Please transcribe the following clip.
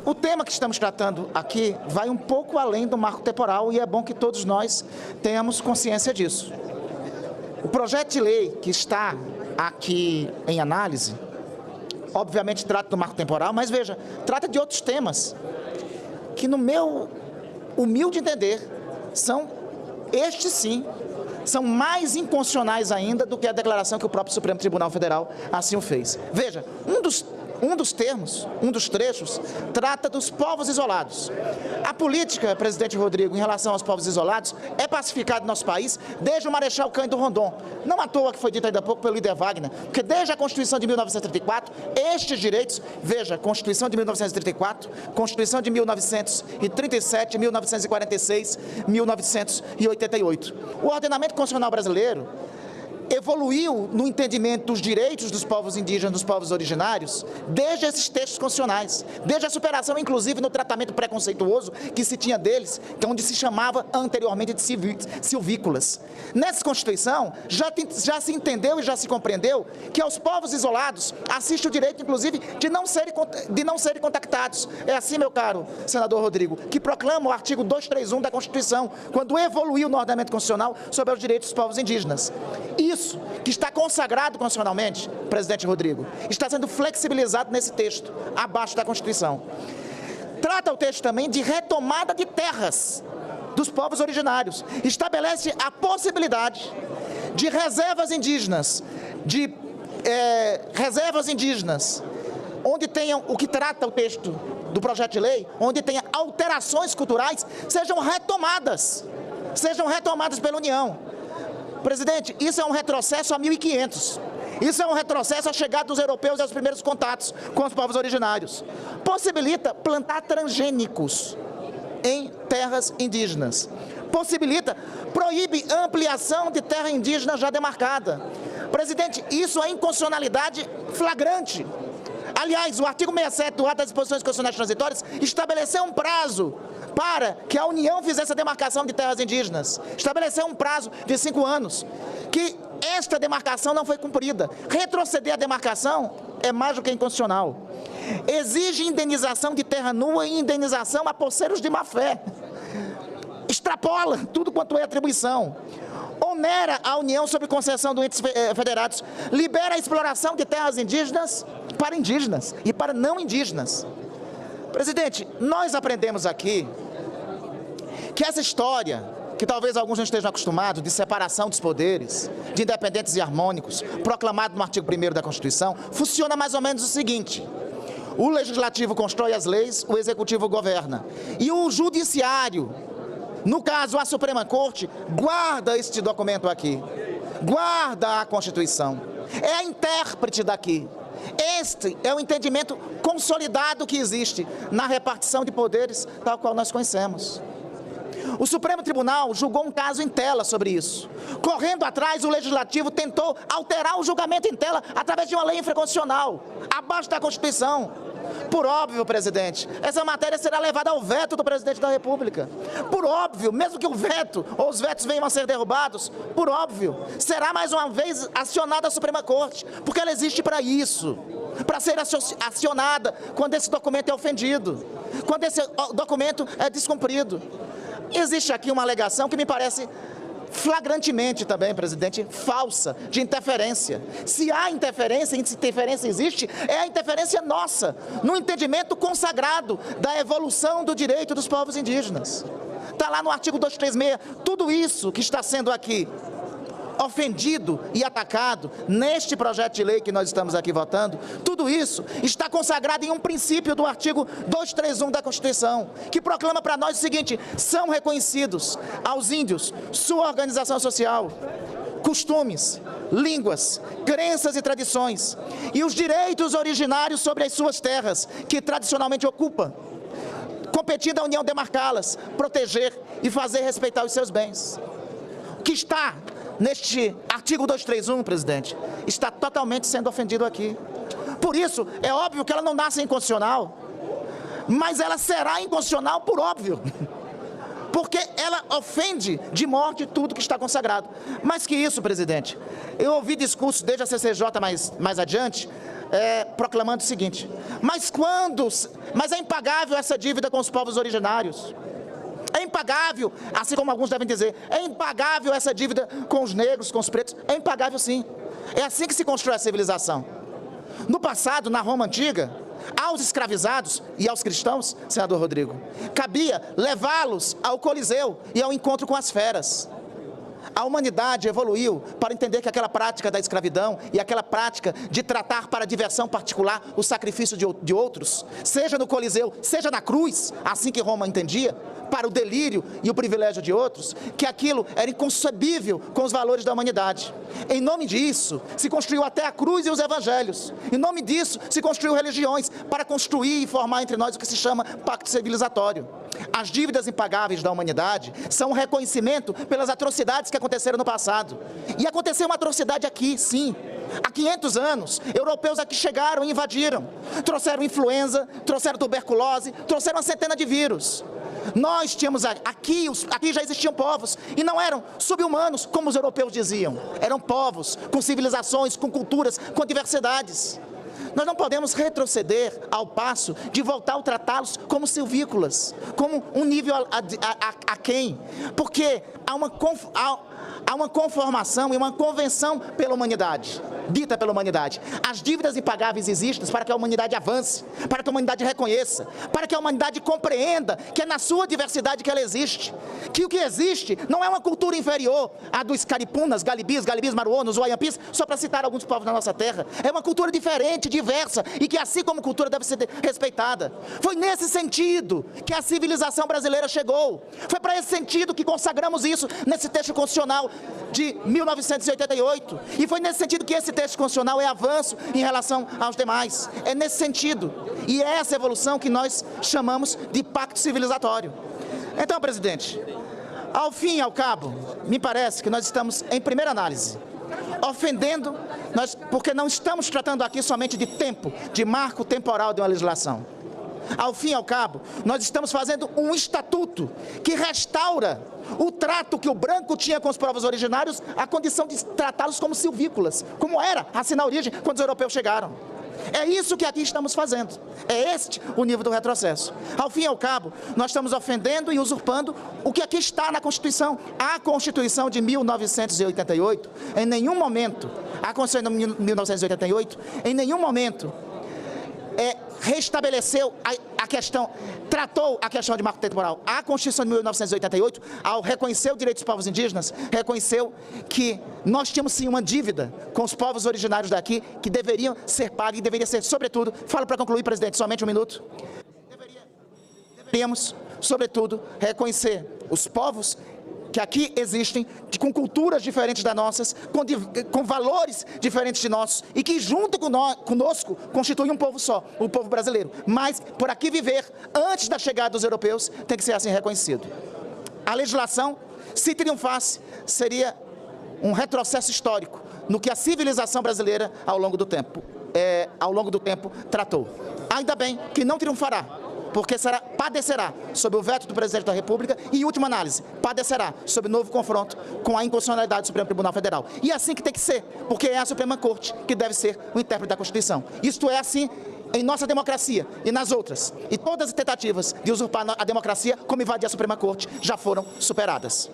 O tema que estamos tratando aqui vai um pouco além do marco temporal e é bom que todos nós tenhamos consciência disso. O projeto de lei que está aqui em análise, obviamente trata do marco temporal, mas veja, trata de outros temas que, no meu humilde entender, estes sim, são mais inconstitucionais ainda do que a declaração que o próprio Supremo Tribunal Federal assim o fez. Veja, um dos trechos, trata dos povos isolados. A política, presidente Rodrigo, em relação aos povos isolados, é pacificada no nosso país desde o Marechal Cândido Rondon. Não à toa que foi dito ainda há pouco pelo líder Wagner, porque desde a Constituição de 1934, estes direitos, veja, Constituição de 1934, Constituição de 1937, 1946, 1988. O ordenamento constitucional brasileiro evoluiu no entendimento dos direitos dos povos indígenas, dos povos originários, desde esses textos constitucionais, desde a superação, inclusive, no tratamento preconceituoso que se tinha deles, que é onde se chamava anteriormente de silvícolas. Nessa Constituição, já se entendeu e já se compreendeu que aos povos isolados assiste o direito, inclusive, de não serem contactados. É assim, meu caro senador Rodrigo, que proclama o artigo 231 da Constituição, quando evoluiu no ordenamento constitucional sobre os direitos dos povos indígenas. Isso, que está consagrado constitucionalmente, presidente Rodrigo, está sendo flexibilizado nesse texto, abaixo da Constituição. Trata o texto também de retomada de terras dos povos originários. Estabelece a possibilidade de reservas indígenas, onde tenham, o que trata o texto do projeto de lei, onde tenha alterações culturais, sejam retomadas pela União. Presidente, isso é um retrocesso a 1500. Isso é um retrocesso à chegada dos europeus e aos primeiros contatos com os povos originários. Possibilita plantar transgênicos em terras indígenas. Proíbe ampliação de terra indígena já demarcada. Presidente, isso é inconstitucionalidade flagrante. Aliás, o artigo 67 do ato das disposições constitucionais transitórias estabeleceu um prazo para que a União fizesse a demarcação de terras indígenas. Estabeleceu um prazo de 5 anos, que esta demarcação não foi cumprida. Retroceder a demarcação é mais do que inconstitucional. Exige indenização de terra nua e indenização a posseiros de má-fé. Extrapola tudo quanto é atribuição. Onera a União sobre concessão dos entes federados. Libera a exploração de terras indígenas para indígenas e para não indígenas. Presidente, nós aprendemos aqui que essa história, que talvez alguns não estejam acostumados, de separação dos poderes, de independentes e harmônicos, proclamado no artigo 1º da Constituição, funciona mais ou menos o seguinte: o Legislativo constrói as leis, o Executivo governa, e o Judiciário, no caso a Suprema Corte, guarda este documento aqui, guarda a Constituição, é a intérprete daqui. Este é o entendimento consolidado que existe na repartição de poderes, tal qual nós conhecemos. O Supremo Tribunal julgou um caso em tela sobre isso. Correndo atrás, o Legislativo tentou alterar o julgamento em tela através de uma lei infraconstitucional, abaixo da Constituição. Por óbvio, presidente, essa matéria será levada ao veto do presidente da República. Por óbvio, mesmo que o veto ou os vetos venham a ser derrubados, por óbvio, será mais uma vez acionada a Suprema Corte, porque ela existe para isso, para ser acionada quando esse documento é ofendido, quando esse documento é descumprido. Existe aqui uma alegação que me parece flagrantemente também, presidente, falsa, de interferência. Se há interferência, e se interferência existe, é a interferência nossa, no entendimento consagrado da evolução do direito dos povos indígenas. Está lá no artigo 236, tudo isso que está sendo aqui ofendido e atacado neste projeto de lei que nós estamos aqui votando, tudo isso está consagrado em um princípio do artigo 231 da Constituição, que proclama para nós o seguinte: são reconhecidos aos índios sua organização social, costumes, línguas, crenças e tradições, e os direitos originários sobre as suas terras, que tradicionalmente ocupam, competindo à União demarcá-las, proteger e fazer respeitar os seus bens. O que está neste artigo 231, presidente, está totalmente sendo ofendido aqui. Por isso, é óbvio que ela não nasce inconstitucional, mas ela será inconstitucional por óbvio, porque ela ofende de morte tudo que está consagrado. Mais que isso, presidente, eu ouvi discursos desde a CCJ mais adiante, proclamando o seguinte: mas é impagável essa dívida com os povos originários. É impagável, assim como alguns devem dizer, é impagável essa dívida com os negros, com os pretos. É impagável sim. É assim que se constrói a civilização. No passado, na Roma Antiga, aos escravizados e aos cristãos, senador Rodrigo, cabia levá-los ao Coliseu e ao encontro com as feras. A humanidade evoluiu para entender que aquela prática da escravidão e aquela prática de tratar para diversão particular o sacrifício de outros, seja no Coliseu, seja na cruz, assim que Roma entendia, para o delírio e o privilégio de outros, que aquilo era inconcebível com os valores da humanidade. Em nome disso, se construiu até a cruz e os evangelhos. Em nome disso, se construiu religiões para construir e formar entre nós o que se chama pacto civilizatório. As dívidas impagáveis da humanidade são um reconhecimento pelas atrocidades que aconteceram no passado. E aconteceu uma atrocidade aqui, sim. Há 500 anos, europeus aqui chegaram e invadiram. Trouxeram influenza, trouxeram tuberculose, trouxeram uma centena de vírus. Nós tínhamos aqui já existiam povos, e não eram sub-humanos, como os europeus diziam. Eram povos com civilizações, com culturas, com diversidades. Nós não podemos retroceder ao passo de voltar a tratá-los como silvícolas, como um nível aquém, porque há uma conformação e uma convenção pela humanidade, dita pela humanidade. As dívidas impagáveis existem para que a humanidade avance, para que a humanidade reconheça, para que a humanidade compreenda que é na sua diversidade que ela existe, que o que existe não é uma cultura inferior à dos caripunas, galibis, maruonos, waiampis, só para citar alguns povos da nossa terra. É uma cultura diferente, diversa, e que assim como cultura deve ser respeitada. Foi nesse sentido que a civilização brasileira chegou. Foi para esse sentido que consagramos isso nesse texto constitucional de 1988. E foi nesse sentido que esse texto constitucional é avanço em relação aos demais. É nesse sentido. E é essa evolução que nós chamamos de pacto civilizatório. Então, presidente, ao fim e ao cabo, me parece que nós estamos, em primeira análise, ofendendo, porque não estamos tratando aqui somente de tempo, de marco temporal de uma legislação. Ao fim e ao cabo, nós estamos fazendo um estatuto que restaura o trato que o branco tinha com os povos originários, a condição de tratá-los como silvícolas, como era assim na origem, quando os europeus chegaram. É isso que aqui estamos fazendo. É este o nível do retrocesso. Ao fim e ao cabo, nós estamos ofendendo e usurpando o que aqui está na Constituição. A Constituição de 1988, em nenhum momento, a Constituição de 1988, em nenhum momento restabeleceu a questão, tratou a questão de marco temporal. A Constituição de 1988, ao reconhecer o direito dos povos indígenas, reconheceu que nós tínhamos sim uma dívida com os povos originários daqui, que deveriam ser paga e deveria ser, sobretudo, falo para concluir, presidente, somente um minuto, deveríamos, sobretudo, reconhecer os povos que aqui existem, com culturas diferentes das nossas, com valores diferentes de nossos, e que junto conosco constituem um povo só, o povo brasileiro. Mas, por aqui viver, antes da chegada dos europeus, tem que ser assim reconhecido. A legislação, se triunfasse, seria um retrocesso histórico no que a civilização brasileira, ao longo do tempo, tratou. Ainda bem que não triunfará, porque padecerá sob o veto do presidente da República e, em última análise, padecerá sob novo confronto com a inconstitucionalidade do Supremo Tribunal Federal. E é assim que tem que ser, porque é a Suprema Corte que deve ser o intérprete da Constituição. Isto é assim em nossa democracia e nas outras. E todas as tentativas de usurpar a democracia, como invadir a Suprema Corte, já foram superadas.